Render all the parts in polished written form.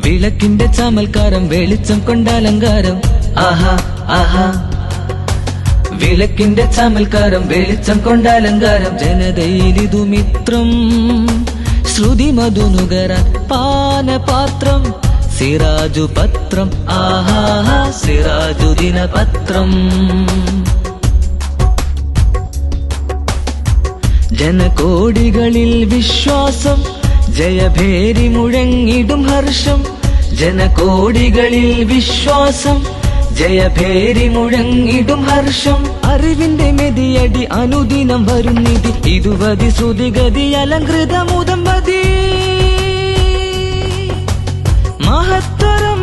വിളക്കിന്റെ ചമൽക്കാരം വെളിച്ചം കൊണ്ടലങ്കാരം ആഹാ ആഹാ വിളക്കിന്റെ ചമൽക്കാരം വെളിച്ചം കൊണ്ടലങ്കാരം ജനതയിലിതു മിത്രം ശ്രുതി മധുനുകരാൻ പാനപാത്രം സിറാജു പത്രം ആഹാ സിറാജു ദിനപത്രം ജനകോടികളിൽ വിശ്വാസം ജയഭേരി മുഴങ്ങിടും ഹർഷം ജനകോടികളിൽ വിശ്വാസം ജയഭേരി മുഴങ്ങിടും ഹർഷം അറിവിന്റെ മെതിയടി അനുദിനം വരുന്നിതി ഇതുവതി ശ്രുതിഗതി അലങ്കൃതമുദമ്പതി മഹത്തരം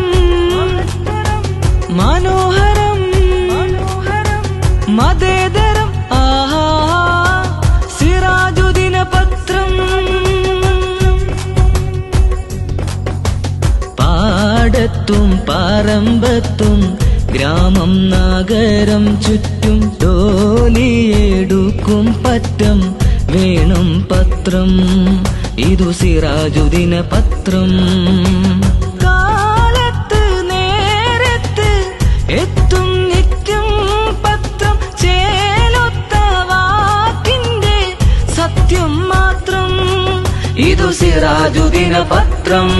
മനോഹരം മതേതരം ആഹാ സിറാജു ദിനപത്രം പാടത്തും പറമ്പത്തും ഗ്രാമം നഗരം ചുറ്റും തോലിയെടുക്കും പറ്റം വേണം പത്രം ഇതു സിറാജു ദിനപത്രം കാലത്ത് നേരത്ത് എത്തും നിത്യം പത്രം ചേലൊത്ത വാക്കിന്റെ സത്യം മാത്രം ഇതു സിറാജു ദിനപത്രം